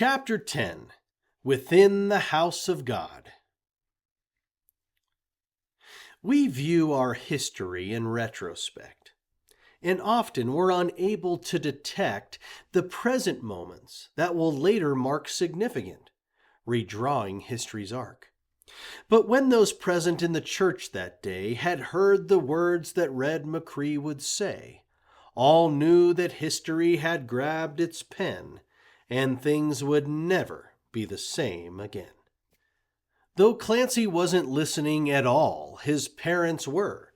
Chapter 10. Within the House of God. We view our history in retrospect, and often we're unable to detect the present moments that will later mark significant, redrawing history's arc. But when those present in the church that day had heard the words that Red Macree would say, all knew that history had grabbed its pen, and things would never be the same again. Though Clancy wasn't listening at all, his parents were,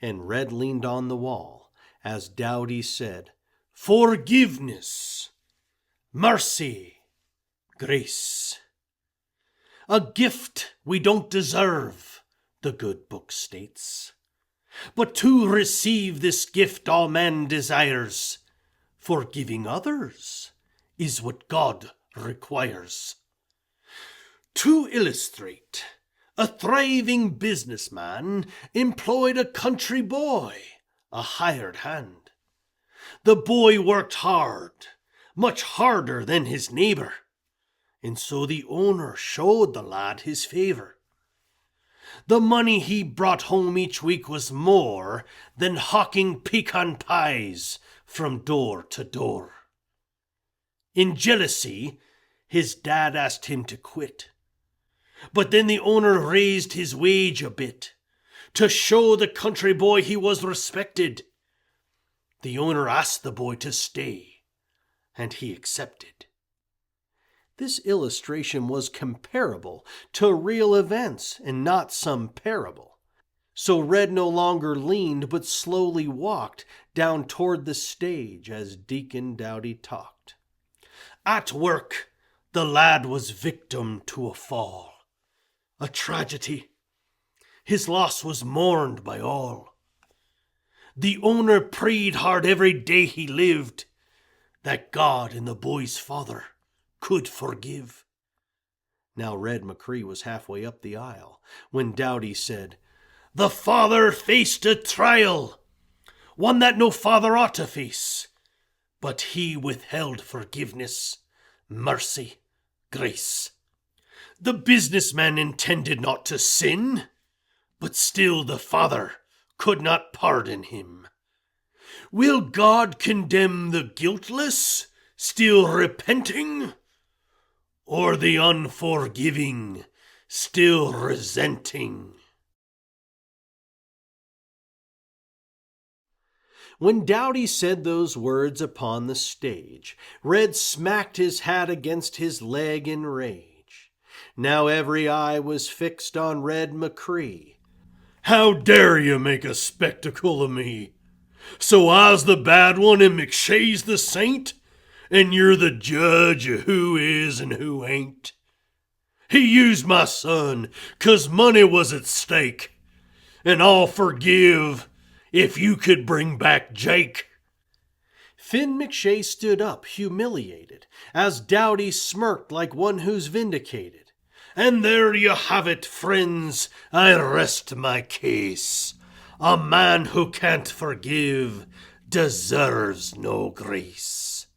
and Red leaned on the wall as Dowdy said, "Forgiveness, mercy, grace. A gift we don't deserve," the good book states. But to receive this gift all man desires. Forgiving others is what God requires. To illustrate, a thriving businessman employed a country boy, a hired hand. The boy worked hard, much harder than his neighbor, and so the owner showed the lad his favor. The money he brought home each week was more than hawking pecan pies from door to door. In jealousy, his dad asked him to quit. But then the owner raised his wage a bit to show the country boy he was respected. The owner asked the boy to stay, and he accepted. This illustration was comparable to real events and not some parable. So Red no longer leaned but slowly walked down toward the stage as Deacon Dowdy talked. At work, the lad was victim to a fall, a tragedy. His loss was mourned by all. The owner prayed hard every day he lived that God and the boy's father could forgive. Now Red Macree was halfway up the aisle when Dowdy said, "The father faced a trial, one that no father ought to face. But he withheld forgiveness, mercy, grace. The businessman intended not to sin, but still the father could not pardon him. Will God condemn the guiltless, still repenting, or the unforgiving, still resenting?" When Dowdy said those words upon the stage, Red smacked his hat against his leg in rage. Now every eye was fixed on Red Macree. "How dare you make a spectacle of me? So I's the bad one and McShay's the saint, and you're the judge of who is and who ain't? He used my son 'cause money was at stake, and I'll forgive if you could bring back Jake." Finn McShay stood up, humiliated, as Dowdy smirked like one who's vindicated. "And there you have it, friends, I rest my case. A man who can't forgive deserves no grace."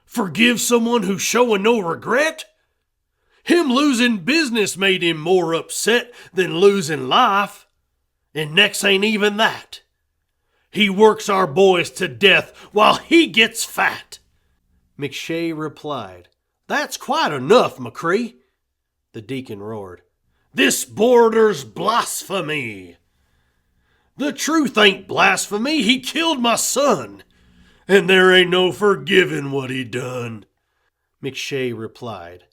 Forgive someone who's showing no regret? Him losing business made him more upset than losing life. And next ain't even that. He works our boys to death while he gets fat. McShay replied, "That's quite enough, Macree." The deacon roared, "This borders blasphemy." "The truth ain't blasphemy. He killed my son, and there ain't no forgiving what he done." McShay replied,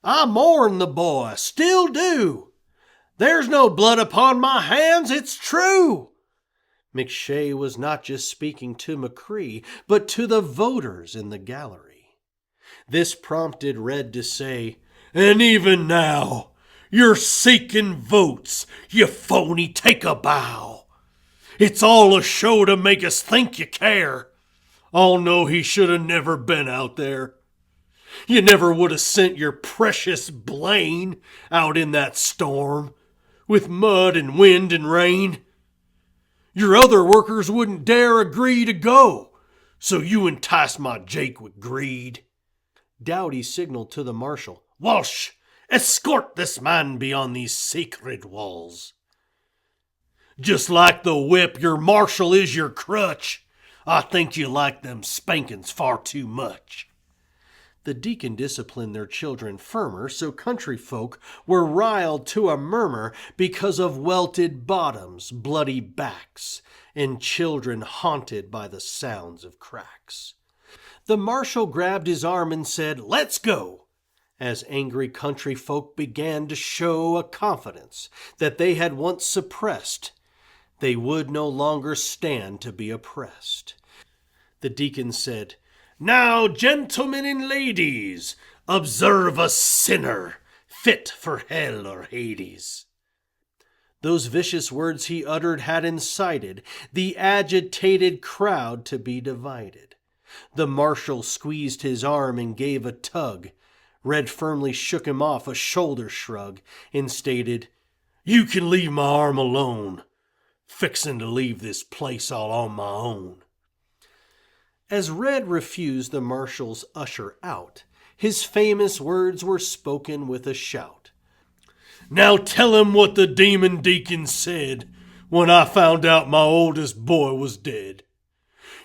"I mourn the boy, still do. There's no blood upon my hands, it's true." McShay was not just speaking to Macree, but to the voters in the gallery. This prompted Red to say, "And even now, you're seeking votes, you phony, take a bow. It's all a show to make us think you care. I'll know he should have never been out there. You never would have sent your precious Blaine out in that storm, with mud and wind and rain. Your other workers wouldn't dare agree to go, so you enticed my Jake with greed. Dowdy signaled to the marshal, "Walsh, escort this man beyond these sacred walls." "Just like the whip, your marshal is your crutch. I think you like them spankings far too much." The deacon disciplined their children firmer, so country folk were riled to a murmur because of welted bottoms, bloody backs, and children haunted by the sounds of cracks. The marshal grabbed his arm and said, "Let's go," as angry country folk began to show a confidence that they had once suppressed. They would no longer stand to be oppressed. The deacon said, "Now, gentlemen and ladies, observe a sinner fit for hell or Hades." Those vicious words he uttered had incited the agitated crowd to be divided. The marshal squeezed his arm and gave a tug. Red firmly shook him off a shoulder shrug and stated, "You can leave my arm alone. Fixin' to leave this place all on my own." As Red refused the marshal's usher out, his famous words were spoken with a shout. "Now tell him what the demon deacon said when I found out my oldest boy was dead.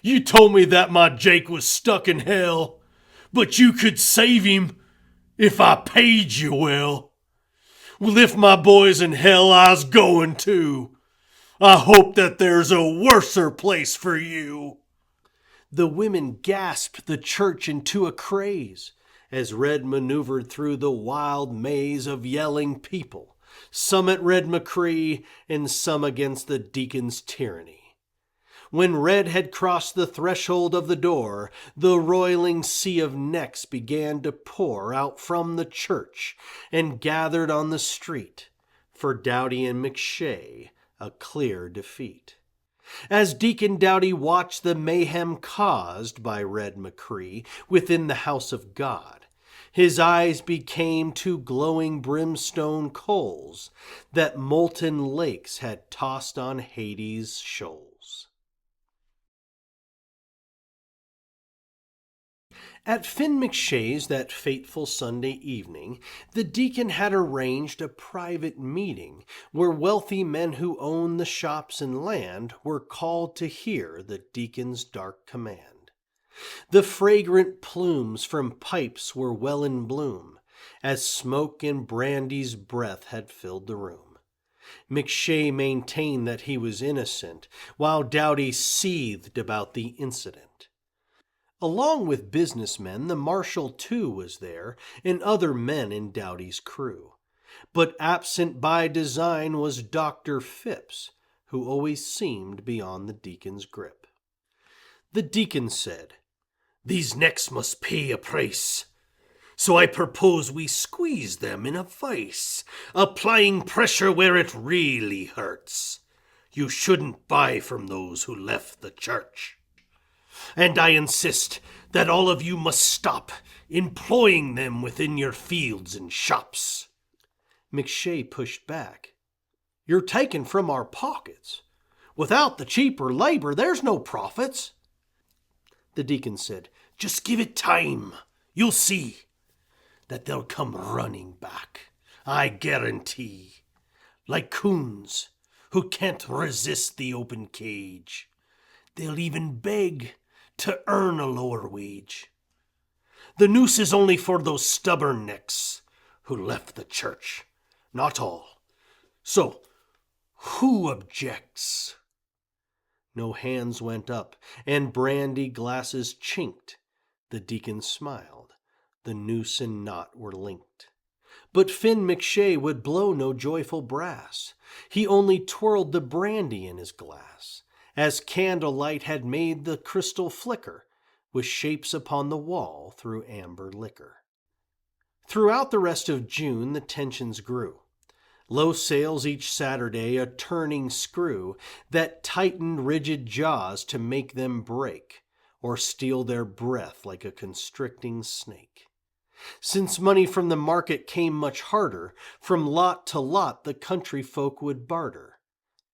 You told me that my Jake was stuck in hell, but you could save him if I paid you well. Well, if my boy's in hell, I's going too. I hope that there's a worser place for you." The women gasped the church into a craze as Red maneuvered through the wild maze of yelling people, some at Red Macree and some against the deacon's tyranny. When Red had crossed the threshold of the door, the roiling sea of necks began to pour out from the church and gathered on the street. For Dowdy and McShay, a clear defeat. As Deacon Dowdy watched the mayhem caused by Red Macree within the house of God, his eyes became two glowing brimstone coals that molten lakes had tossed on Hades' shoals. At Finn McShay's that fateful Sunday evening, the deacon had arranged a private meeting where wealthy men who owned the shops and land were called to hear the deacon's dark command. The fragrant plumes from pipes were well in bloom, as smoke and brandy's breath had filled the room. McShay maintained that he was innocent, while Dowdy seethed about the incident. Along with businessmen, the marshal too was there, and other men in Dowdy's crew. But absent by design was Dr. Phipps, who always seemed beyond the deacon's grip. The deacon said, "These necks must pay a price, so I propose we squeeze them in a vice, applying pressure where it really hurts. You shouldn't buy from those who left the church. And I insist that all of you must stop employing them within your fields and shops." McShay pushed back. "You're taking from our pockets. Without the cheaper labor, there's no profits." The deacon said, "Just give it time. You'll see that they'll come running back, I guarantee, like coons who can't resist the open cage. They'll even beg to earn a lower wage. The noose is only for those stubborn necks who left the church, not all. So, who objects?" No hands went up, and brandy glasses chinked. The deacon smiled. The noose and knot were linked. But Finn McShay would blow no joyful brass. He only twirled the brandy in his glass, as candlelight had made the crystal flicker with shapes upon the wall through amber liquor. Throughout the rest of June the tensions grew. Low sails each Saturday, a turning screw that tightened rigid jaws to make them break or steal their breath like a constricting snake. Since money from the market came much harder, from lot to lot the country folk would barter.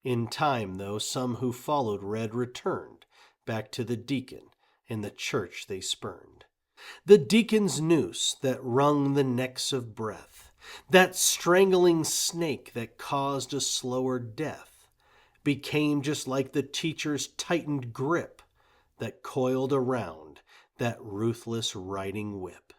In time, though, some who followed Red returned back to the deacon and the church they spurned. The deacon's noose that wrung the necks of breath, that strangling snake that caused a slower death, became just like the teacher's tightened grip that coiled around that ruthless riding whip.